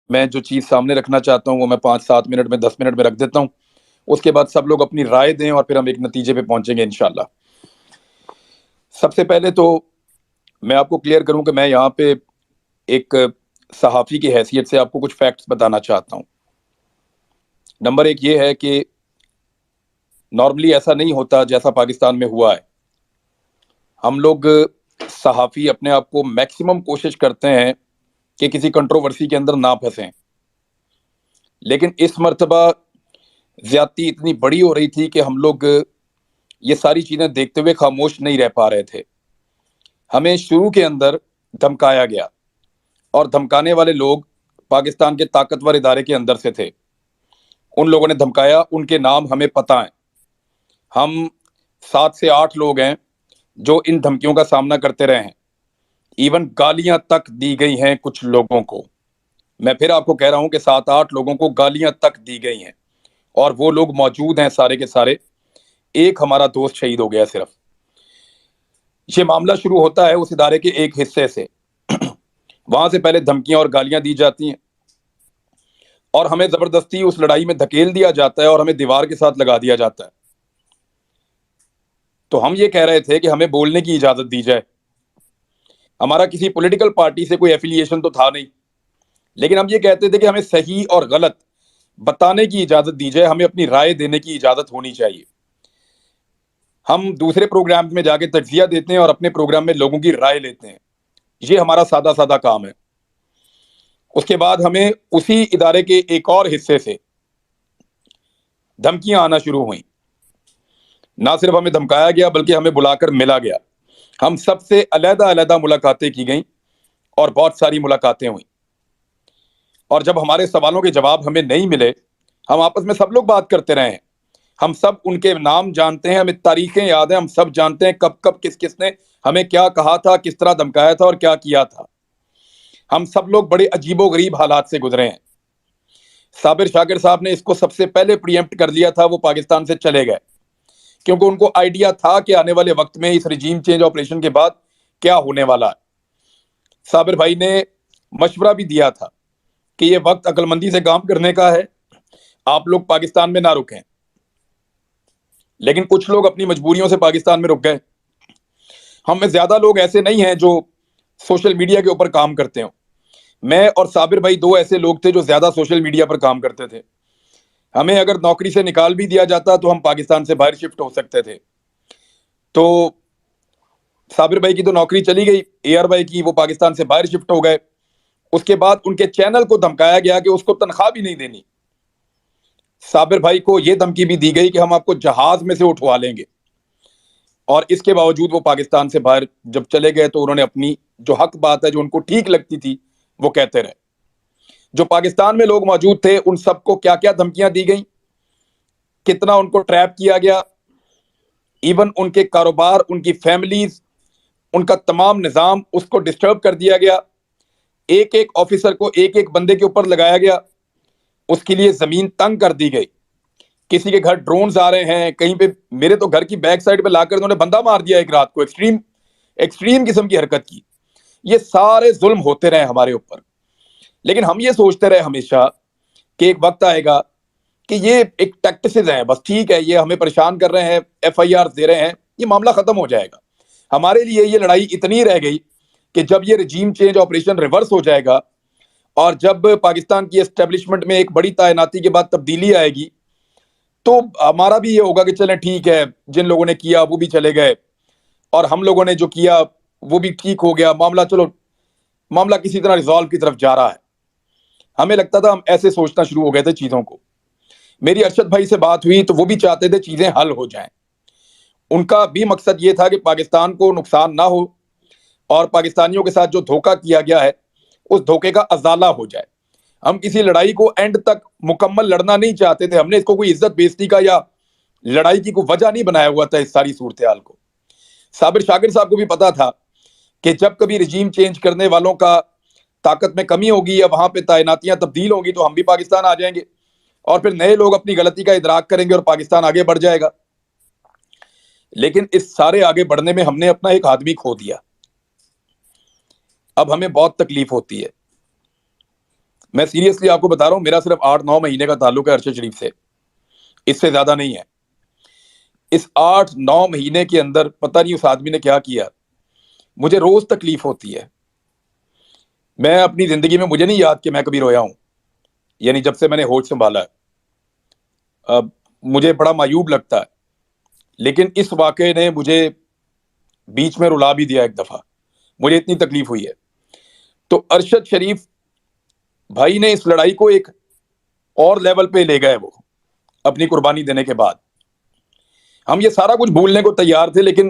میں جو چیز سامنے رکھنا چاہتا ہوں وہ میں 5-7 منٹ میں 10 منٹ میں رکھ دیتا ہوں. اس کے بعد سب لوگ اپنی رائے دیں اور پھر ہم ایک نتیجے پہ پہنچیں گے انشاءاللہ. سب سے پہلے تو میں آپ کو کلیئر کروں کہ میں یہاں پہ ایک صحافی کی حیثیت سے آپ کو کچھ فیکٹس بتانا چاہتا ہوں. نمبر 1 یہ ہے کہ نارملی ایسا نہیں ہوتا جیسا پاکستان میں ہوا ہے. ہم لوگ صحافی اپنے آپ کو میکسیمم کوشش کرتے ہیں کہ کسی کنٹروورسی کے اندر نہ پھنسیں، لیکن اس مرتبہ زیادتی اتنی بڑی ہو رہی تھی کہ ہم لوگ یہ ساری چیزیں دیکھتے ہوئے خاموش نہیں رہ پا رہے تھے. ہمیں شروع کے اندر دھمکایا گیا اور دھمکانے والے لوگ پاکستان کے طاقتور ادارے کے اندر سے تھے. ان لوگوں نے دھمکایا، ان کے نام ہمیں پتہ ہیں. ہم 7 سے 8 لوگ ہیں جو ان دھمکیوں کا سامنا کرتے رہے ہیں. ایون گالیاں تک دی گئی ہیں کچھ لوگوں کو. میں پھر آپ کو کہہ رہا ہوں کہ 7-8 لوگوں کو گالیاں تک دی گئی ہیں، اور وہ لوگ موجود ہیں سارے کے سارے. ایک ہمارا دوست شہید ہو گیا صرف. یہ معاملہ شروع ہوتا ہے اس ادارے کے ایک حصے سے. وہاں سے پہلے دھمکیاں اور گالیاں دی جاتی ہیں اور ہمیں زبردستی اس لڑائی میں دھکیل دیا جاتا ہے اور ہمیں دیوار کے ساتھ لگا دیا جاتا ہے. تو ہم یہ کہہ رہے تھے کہ ہمیں بولنے کی اجازت دی جائے. ہمارا کسی پولیٹیکل پارٹی سے کوئی ایفیلیشن تو تھا نہیں، لیکن ہم یہ کہتے تھے کہ ہمیں صحیح اور غلط بتانے کی اجازت دی جائے، ہمیں اپنی رائے دینے کی اجازت ہونی چاہیے. ہم دوسرے پروگرام میں جا کے تجزیہ دیتے ہیں اور اپنے پروگرام میں لوگوں کی رائے لیتے ہیں. یہ ہمارا سادہ سادہ کام ہے. اس کے بعد ہمیں اسی ادارے کے ایک اور حصے سے دھمکیاں آنا شروع ہوئیں. نہ صرف ہمیں دھمکایا گیا بلکہ ہمیں بلا کر ملا گیا. ہم سب سے علیحدہ علیحدہ ملاقاتیں کی گئیں اور بہت ساری ملاقاتیں ہوئیں. اور جب ہمارے سوالوں کے جواب ہمیں نہیں ملے، ہم آپس میں سب لوگ بات کرتے رہے ہیں. ہم سب ان کے نام جانتے ہیں، ہمیں تاریخیں یاد ہیں، ہم سب جانتے ہیں کب کب کس کس نے ہمیں کیا کہا تھا، کس طرح دھمکایا تھا اور کیا کیا تھا. ہم سب لوگ بڑے عجیب و غریب حالات سے گزرے ہیں. صابر شاکر صاحب نے اس کو سب سے پہلے پریمپٹ کر لیا تھا. وہ پاکستان سے چلے گئے کیونکہ ان کو آئیڈیا تھا کہ آنے والے وقت میں اس رجیم چینج آپریشن کے بعد کیا ہونے والا ہے. صابر بھائی نے مشورہ بھی دیا تھا کہ یہ وقت عقل مندی سے کام کرنے کا ہے، آپ لوگ پاکستان میں نہ رکیں. لیکن کچھ لوگ اپنی مجبوریوں سے پاکستان میں رک گئے. ہم میں زیادہ لوگ ایسے نہیں ہیں جو سوشل میڈیا کے اوپر کام کرتے ہوں. میں اور صابر بھائی 2 ایسے لوگ تھے جو زیادہ سوشل میڈیا پر کام کرتے تھے. ہمیں اگر نوکری سے نکال بھی دیا جاتا تو ہم پاکستان سے باہر شفٹ ہو سکتے تھے. تو صابر بھائی کی تو نوکری چلی گئی، اے آر بھائی کی وہ پاکستان سے باہر شفٹ ہو گئے. اس کے بعد ان کے چینل کو دھمکایا گیا کہ اس کو تنخواہ بھی نہیں دینی. صابر بھائی کو یہ دھمکی بھی دی گئی کہ ہم آپ کو جہاز میں سے اٹھوا لیں گے. اور اس کے باوجود وہ پاکستان سے باہر جب چلے گئے تو انہوں نے اپنی جو حق بات ہے، جو ان کو ٹھیک لگتی تھی، وہ کہتے رہے. جو پاکستان میں لوگ موجود تھے ان سب کو کیا کیا دھمکیاں دی گئیں، کتنا ان کو ٹریپ کیا گیا. ایون ان کے کاروبار، ان کی فیملیز، ان کا تمام نظام اس کو ڈسٹرب کر دیا گیا. ایک ایک آفیسر کو ایک ایک بندے کے اوپر لگایا گیا. اس کے لیے زمین تنگ کر دی گئی. کسی کے گھر ڈرونز آ رہے ہیں، کہیں پہ میرے تو گھر کی بیک سائڈ پہ لا کر انہوں نے بندہ مار دیا ایک رات کو. ایکسٹریم قسم کی حرکت کی. یہ سارے ظلم ہوتے رہے ہمارے اوپر. لیکن ہم یہ سوچتے رہے ہمیشہ کہ ایک وقت آئے گا کہ یہ ایک ٹیکٹسز ہیں، بس ٹھیک ہے، یہ ہمیں پریشان کر رہے ہیں، ایف آئی آر دے رہے ہیں، یہ معاملہ ختم ہو جائے گا. ہمارے لیے یہ لڑائی اتنی رہ گئی کہ جب یہ رجیم چینج آپریشن ریورس ہو جائے گا اور جب پاکستان کی اسٹیبلشمنٹ میں ایک بڑی تعیناتی کے بعد تبدیلی آئے گی تو ہمارا بھی یہ ہوگا کہ چلیں ٹھیک ہے، جن لوگوں نے کیا وہ بھی چلے گئے اور ہم لوگوں نے جو کیا وہ بھی ٹھیک ہو گیا. معاملہ کسی طرح ریزالو کی طرف جا رہا ہے. ہمیں لگتا تھا، ہم ایسے سوچنا شروع ہو گئے تھے چیزوں کو. میری ارشد بھائی سے بات ہوئی تو وہ بھی چاہتے تھے چیزیں حل ہو جائیں. ان کا بھی مقصد یہ تھا کہ پاکستان کو نقصان نہ ہو اور پاکستانیوں کے ساتھ جو دھوکہ کیا گیا ہے اس دھوکے کا ازالہ ہو جائے. ہم کسی لڑائی کو اینڈ تک مکمل لڑنا نہیں چاہتے تھے. ہم نے اس کو کوئی عزت بیزتی کا یا لڑائی کی کوئی وجہ نہیں بنایا ہوا تھا اس ساری صورتحال کو. صابر شاکر صاحب کو بھی پتا تھا کہ جب کبھی رجیم چینج کرنے والوں کا طاقت میں کمی ہوگی یا وہاں پہ تعیناتیاں تبدیل ہوں گی تو ہم بھی پاکستان آ جائیں گے اور پھر نئے لوگ اپنی غلطی کا ادراک کریں گے اور پاکستان آگے بڑھ جائے گا. لیکن اس سارے آگے بڑھنے میں ہم نے اپنا ایک آدمی کھو دیا. اب ہمیں بہت تکلیف ہوتی ہے. میں سیریسلی آپ کو بتا رہا ہوں، میرا صرف 8-9 مہینے کا تعلق ہے ارشد شریف سے، اس سے زیادہ نہیں ہے۔ اس 8-9 مہینے کے اندر پتہ نہیں اس آدمی نے کیا کیا، مجھے روز تکلیف ہوتی ہے۔ میں اپنی زندگی میں مجھے نہیں یاد کہ میں کبھی رویا ہوں، یعنی جب سے میں نے ہوش سنبھالا ہے۔ اب مجھے بڑا معیوب لگتا ہے، لیکن اس واقعے نے مجھے بیچ میں رلا بھی دیا ایک دفعہ، مجھے اتنی تکلیف ہوئی ہے۔ تو ارشد شریف بھائی نے اس لڑائی کو ایک اور لیول پہ لے گئے، وہ اپنی قربانی دینے کے بعد۔ ہم یہ سارا کچھ بھولنے کو تیار تھے، لیکن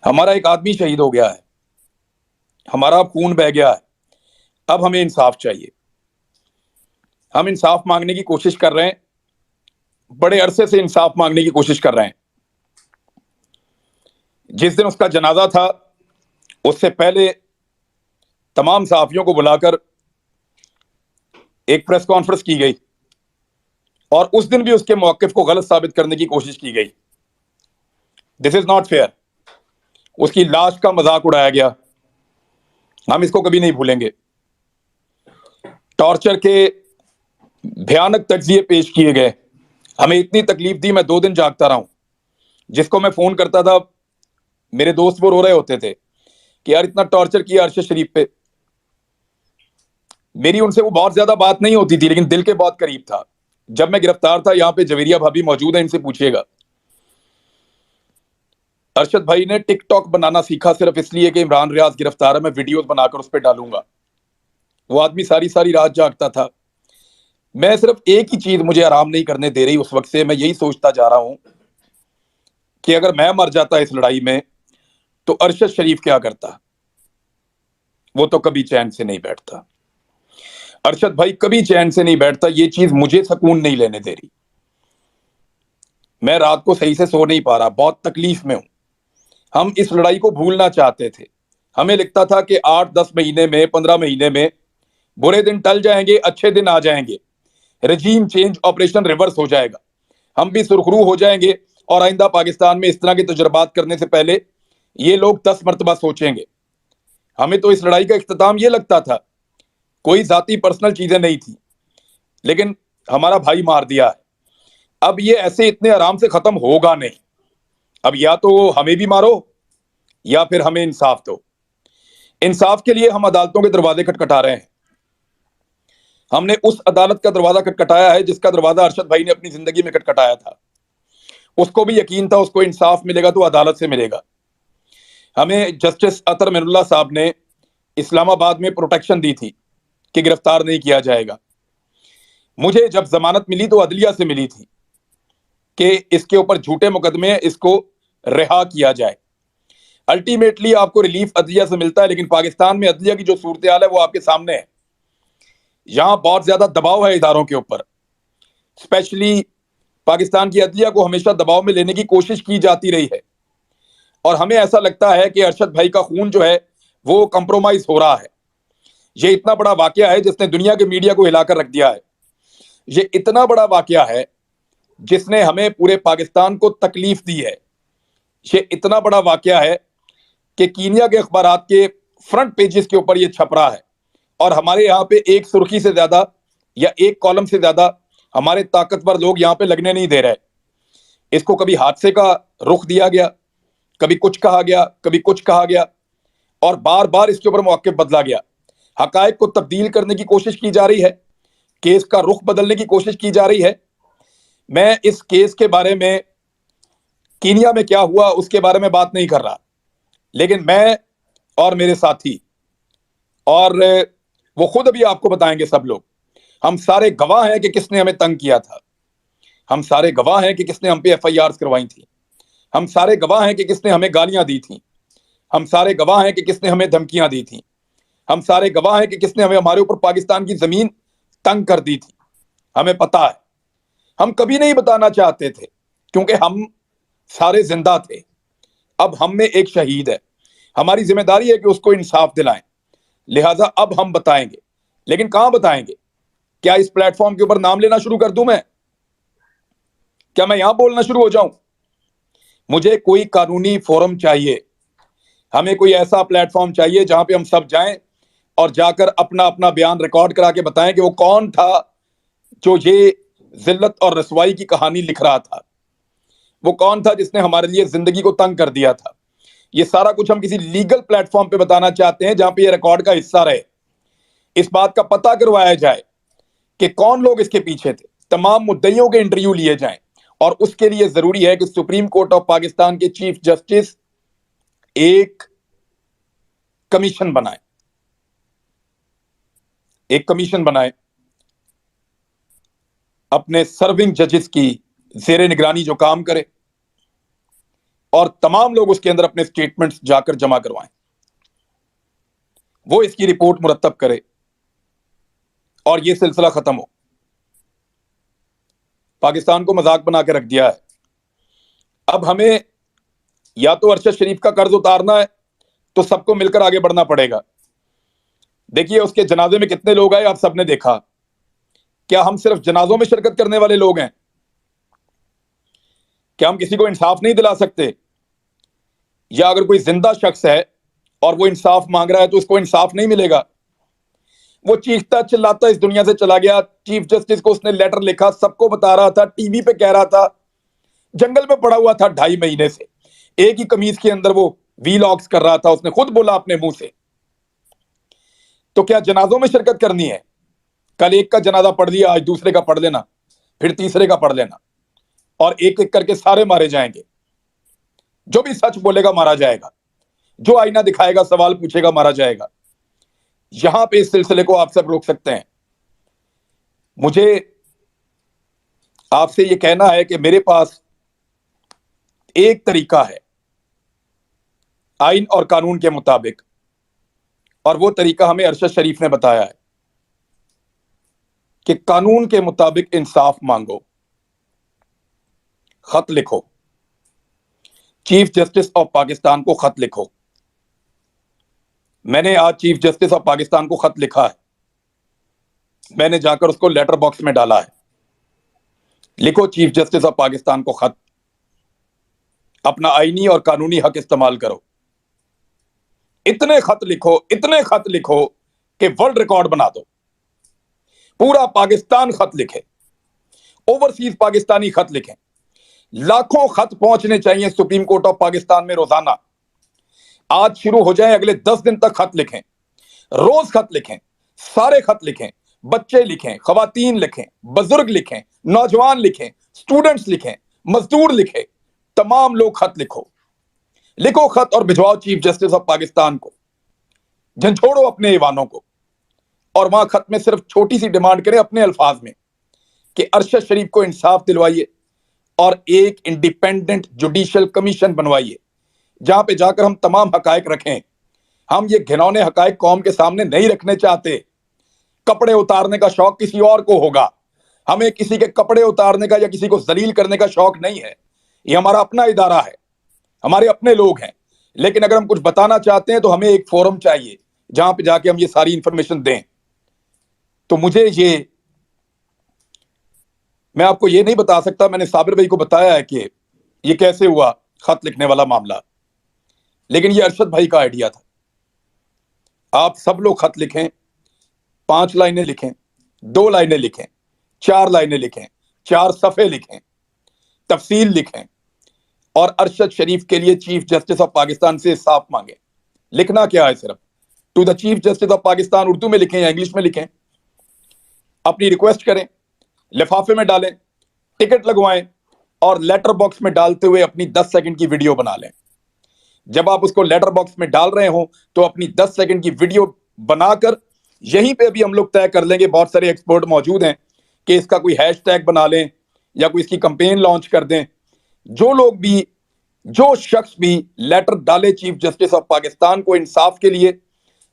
ہمارا ایک آدمی شہید ہو گیا ہے، ہمارا خون بہہ گیا ہے، اب ہمیں انصاف چاہیے۔ ہم انصاف مانگنے کی کوشش کر رہے ہیں، بڑے عرصے سے انصاف مانگنے کی کوشش کر رہے ہیں۔ جس دن اس کا جنازہ تھا، اس سے پہلے تمام صحافیوں کو بلا کر ایک پریس کانفرنس کی گئی، اور اس دن بھی اس کے موقف کو غلط ثابت کرنے کی کوشش کی گئی۔ دس از ناٹ فیئر۔ اس کی لاش کا مذاق اڑایا گیا، ہم اس کو کبھی نہیں بھولیں گے۔ ٹارچر کے بھیانک تجزیے پیش کیے گئے، ہمیں اتنی تکلیف دی، میں 2 دن جاگتا رہا ہوں۔ جس کو میں فون کرتا تھا، میرے دوست وہ رو رہے ہوتے تھے کہ یار اتنا ٹارچر کیا ارشد شریف پہ۔ میری ان سے وہ بہت زیادہ بات نہیں ہوتی تھی، لیکن دل کے بہت قریب تھا۔ جب میں گرفتار تھا، یہاں پہ جویریہ بھابی موجود ہیں، ان سے پوچھیے گا، ارشد بھائی نے ٹک ٹاک بنانا سیکھا صرف اس لیے کہ عمران ریاض گرفتار ہے، میں ویڈیوز بنا کر اس پہ ڈالوں گا۔ وہ آدمی ساری ساری رات جاگتا تھا۔ میں صرف ایک ہی چیز مجھے آرام نہیں کرنے دے رہی اس وقت سے، میں یہی سوچتا جا رہا ہوں کہ اگر میں مر جاتا اس لڑائی میں تو ارشد شریف کیا کرتا۔ وہ تو کبھی چین سے نہیں بیٹھتا، ارشد بھائی کبھی چین سے نہیں بیٹھتا۔ یہ چیز مجھے سکون نہیں لینے دے رہی، میں رات کو صحیح سے سو نہیں پا رہا، بہت تکلیف میں ہوں۔ ہم اس لڑائی کو بھولنا چاہتے تھے، ہمیں لگتا تھا کہ 8-10 مہینے میں، 15 مہینے میں برے دن ٹل جائیں گے، اچھے دن آ جائیں گے، رجیم چینج آپریشن ریورس ہو جائے گا، ہم بھی سرخرو ہو جائیں گے، اور آئندہ پاکستان میں اس طرح کے تجربات کرنے سے پہلے یہ لوگ 10 مرتبہ سوچیں گے۔ ہمیں تو اس لڑائی کا اختتام یہ لگتا تھا، کوئی ذاتی پرسنل چیزیں نہیں تھی، لیکن ہمارا بھائی مار دیا ہے۔ اب یہ ایسے اتنے آرام سے ختم ہوگا نہیں، اب یا تو ہمیں بھی مارو یا پھر ہمیں انصاف دو۔ انصاف کے لیے ہم عدالتوں کے دروازے کھٹکھٹا رہے ہیں۔ ہم نے اس عدالت کا دروازہ کھٹکھٹایا ہے جس کا دروازہ ارشد بھائی نے اپنی زندگی میں کھٹکھٹایا تھا۔ اس کو بھی یقین تھا اس کو انصاف ملے گا تو عدالت سے ملے گا۔ ہمیں جسٹس اطہر من اللہ صاحب نے اسلام آباد میں پروٹیکشن دی تھی کہ گرفتار نہیں کیا جائے گا۔ مجھے جب ضمانت ملی تو عدلیہ سے ملی تھی کہ اس کے اوپر جھوٹے مقدمے ہیں، اس کو رہا کیا جائے۔ الٹیمیٹلی آپ کو ریلیف عدلیہ سے ملتا ہے، لیکن پاکستان میں عدلیہ کی جو صورتحال ہے وہ آپ کے سامنے ہے۔ یہاں بہت زیادہ دباؤ ہے اداروں کے اوپر، اسپیشلی پاکستان کی عدلیہ کو ہمیشہ دباؤ میں لینے کی کوشش کی جاتی رہی ہے، اور ہمیں ایسا لگتا ہے کہ ارشد بھائی کا خون جو ہے وہ کمپرومائز ہو رہا ہے۔ یہ اتنا بڑا واقعہ ہے جس نے دنیا کے میڈیا کو ہلا کر رکھ دیا ہے، یہ اتنا بڑا واقعہ ہے جس نے ہمیں پورے پاکستان کو تکلیف دی ہے، یہ اتنا بڑا واقعہ ہے کہ کینیا کے اخبارات کے فرنٹ پیجز کے اوپر یہ چھپ رہا ہے، اور ہمارے یہاں پہ ایک سرخی سے زیادہ یا ایک کالم سے زیادہ ہمارے طاقتور لوگ یہاں پہ لگنے نہیں دے رہے۔ اس کو کبھی حادثے کا رخ دیا گیا، کبھی کچھ کہا گیا، کبھی کچھ کہا گیا، اور بار بار اس کے اوپر موقف بدلا گیا۔ حقائق کو تبدیل کرنے کی کوشش کی جا رہی ہے، کیس کا رخ بدلنے کی کوشش کی جا رہی ہے۔ میں اس کیس کے بارے میں، کینیا میں کیا ہوا اس کے بارے میں بات نہیں کر رہا، لیکن میں اور میرے ساتھی اور وہ خود ابھی آپ کو بتائیں گے سب لوگ، ہم سارے گواہ ہیں کہ کس نے ہمیں تنگ کیا تھا، ہم سارے گواہ ہیں کہ کس نے ہم پہ FIRs کروائی تھی، ہم سارے گواہ ہیں کہ کس نے ہمیں گالیاں دی تھیں، ہم سارے گواہ ہیں کہ کس نے ہمیں دھمکیاں دی تھیں، ہم سارے گواہ ہیں کہ کس نے ہمارے اوپر پاکستان کی زمین تنگ کر دی تھی۔ ہمیں پتا ہے، ہم کبھی نہیں بتانا چاہتے تھے کیونکہ ہم سارے زندہ تھے۔ اب ہم میں ایک شہید ہے، ہماری ذمہ داری ہے کہ اس کو انصاف دلائیں، لہٰذا اب ہم بتائیں گے، لیکن کہاں بتائیں گے؟ کیا اس پلیٹ فارم کے اوپر نام لینا شروع کر دوں میں؟ کیا میں یہاں بولنا شروع ہو جاؤں؟ مجھے کوئی قانونی فورم چاہیے، ہمیں کوئی ایسا پلیٹ فارم چاہیے جہاں پہ ہم سب جائیں اور جا کر اپنا اپنا بیان ریکارڈ کرا کے بتائیں کہ وہ کون تھا جو یہ ذلت اور رسوائی کی کہانی لکھ رہا تھا، وہ کون تھا جس نے ہمارے لیے زندگی کو تنگ کر دیا تھا۔ یہ سارا کچھ ہم کسی لیگل پلیٹ فارم پہ بتانا چاہتے ہیں جہاں پہ یہ ریکارڈ کا حصہ رہے، اس بات کا پتہ کروایا جائے کہ کون لوگ اس کے پیچھے تھے، تمام مدعیوں کے انٹرویو لیے جائیں، اور اس کے لیے ضروری ہے کہ سپریم کورٹ آف پاکستان کے چیف جسٹس ایک کمیشن بنائے، ایک کمیشن بنائے اپنے سرونگ ججز کی زیر نگرانی جو کام کرے، اور تمام لوگ اس کے اندر اپنے سٹیٹمنٹس جا کر جمع کروائیں، وہ اس کی رپورٹ مرتب کرے اور یہ سلسلہ ختم ہو۔ پاکستان کو مذاق بنا کے رکھ دیا ہے۔ اب ہمیں یا تو ارشد شریف کا قرض اتارنا ہے تو سب کو مل کر آگے بڑھنا پڑے گا۔ دیکھیے اس کے جنازے میں کتنے لوگ آئے آپ سب نے دیکھا، کیا ہم صرف جنازوں میں شرکت کرنے والے لوگ ہیں؟ کیا ہم کسی کو انصاف نہیں دلا سکتے؟ یا اگر کوئی زندہ شخص ہے اور وہ انصاف مانگ رہا ہے تو اس کو انصاف نہیں ملے گا؟ وہ چیختا چلاتا اس دنیا سے چلا گیا، چیف جسٹس کو اس نے لیٹر لکھا، سب کو بتا رہا تھا، ٹی وی پہ کہہ رہا تھا، جنگل میں پڑا ہوا تھا 2.5 مہینے سے، ایک ہی قمیض کے اندر وہ ویلاگز کر رہا تھا، اس نے خود بولا اپنے منہ سے۔ تو کیا جنازوں میں شرکت کرنی ہے؟ کل ایک کا جنازہ پڑھ لیا، آج دوسرے کا پڑھ لینا، پھر تیسرے کا پڑھ لینا، اور ایک ایک کر کے سارے مارے جائیں گے۔ جو بھی سچ بولے گا مارا جائے گا، جو آئینہ دکھائے گا، سوال پوچھے گا، مارا جائے گا۔ یہاں پہ اس سلسلے کو آپ سب روک سکتے ہیں۔ مجھے آپ سے یہ کہنا ہے کہ میرے پاس ایک طریقہ ہے آئین اور قانون کے مطابق، اور وہ طریقہ ہمیں ارشد شریف نے بتایا ہے کہ قانون کے مطابق انصاف مانگو، خط لکھو، چیف جسٹس آف پاکستان کو خط لکھو۔ میں نے آج چیف جسٹس آف پاکستان کو خط لکھا ہے، میں نے جا کر اس کو لیٹر باکس میں ڈالا ہے۔ لکھو چیف جسٹس آف پاکستان کو خط، اپنا آئینی اور قانونی حق استعمال کرو۔ اتنے خط لکھو، اتنے خط لکھو کہ ورلڈ ریکارڈ بنا دو، پورا پاکستان خط لکھے، اوورسیز پاکستانی خط لکھیں، لاکھوں خط پہنچنے چاہیے سپریم کورٹ آف پاکستان میں روزانہ۔ آج شروع ہو جائیں، اگلے 10 دن تک خط لکھیں، روز خط لکھیں، سارے خط لکھیں، بچے لکھیں، خواتین لکھیں، بزرگ لکھیں، نوجوان لکھیں، سٹوڈنٹس لکھیں، مزدور لکھیں، تمام لوگ خط لکھو، لکھو خط اور بھجواؤ چیف جسٹس آف پاکستان کو، جھنجھوڑو اپنے ایوانوں کو، اور وہاں خط میں صرف چھوٹی سی ڈیمانڈ کریں اپنے الفاظ میں کہ ارشد شریف کو انصاف دلوائیے اور ایک انڈیپینڈنٹ جوڈیشل کمیشن بنوائیے جہاں پہ جا کر ہم تمام حقائق رکھیں۔ ہم یہ گھنونے حقائق قوم کے سامنے نہیں رکھنے چاہتے۔ کپڑے اتارنے کا شوق کسی اور کو ہوگا، ہمیں کسی کے کپڑے اتارنے کا یا کسی کو ذلیل کرنے کا شوق نہیں ہے۔ یہ ہمارا اپنا ادارہ ہے، ہمارے اپنے لوگ ہیں، لیکن اگر ہم کچھ بتانا چاہتے ہیں تو ہمیں ایک فورم چاہیے جہاں پہ جا کے ہم یہ ساری انفارمیشن دیں۔ تو میں آپ کو یہ نہیں بتا سکتا، میں نے صابر بھائی کو بتایا ہے کہ یہ کیسے ہوا خط لکھنے والا معاملہ، لیکن یہ ارشد بھائی کا آئیڈیا تھا۔ آپ سب لوگ خط لکھیں، 5 لائنیں لکھیں، 2 لائنیں لکھیں، 4 لائنیں لکھیں، 4 صفحے لکھیں، تفصیل لکھیں، اور ارشد شریف کے لیے چیف جسٹس آف پاکستان سے انصاف مانگیں۔ لکھنا کیا ہے؟ صرف to the chief justice of Pakistan Urdu میں لکھیں یا انگلش میں لکھیں، اپنی ریکویسٹ کریں، لفافے میں ڈالیں، ٹکٹ لگوائیں، اور لیٹر باکس میں ڈالتے ہوئے اپنی 10 سیکنڈ کی ویڈیو بنا لیں۔ جب آپ اس کو لیٹر باکس میں ڈال رہے ہوں تو اپنی 10 سیکنڈ کی ویڈیو بنا کر یہیں پہ بھی ہم لوگ طے کر لیں گے، بہت سارے ایکسپرٹ موجود ہیں، کہ اس کا کوئی ہیش ٹیگ بنا لیں یا کوئی اس کی کمپین لانچ کر دیں۔ جو شخص بھی لیٹر ڈالے چیف جسٹس آف پاکستان کو انصاف کے لیے،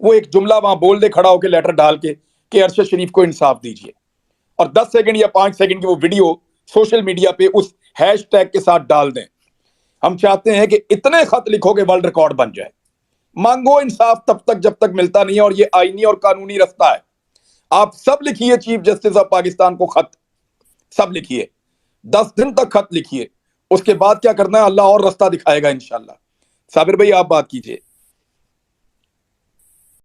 وہ ایک جملہ وہاں بول دے کھڑا ہو کے لیٹر ڈال کے کہ ارشد شریف کو انصاف دیجیے، اور 10 سیکنڈ یا 5 سیکنڈ کی وہ ویڈیو سوشل میڈیا پہ اس ہیش ٹیگ کے ساتھ ڈال دیں۔ ہم چاہتے ہیں کہ اتنے خط لکھو کہ ورلڈ ریکارڈ بن جائے۔ مانگو انصاف تب تک جب تک ملتا نہیں ہے، اور یہ آئینی اور قانونی رستہ ہے۔ آپ سب لکھیے چیف جسٹس آف پاکستان کو خط، سب لکھیے، 10 دن تک خط لکھیے، اس کے بعد کیا کرنا ہے اللہ اور رستہ دکھائے گا انشاءاللہ۔ صابر بھائی آپ بات کیجئے۔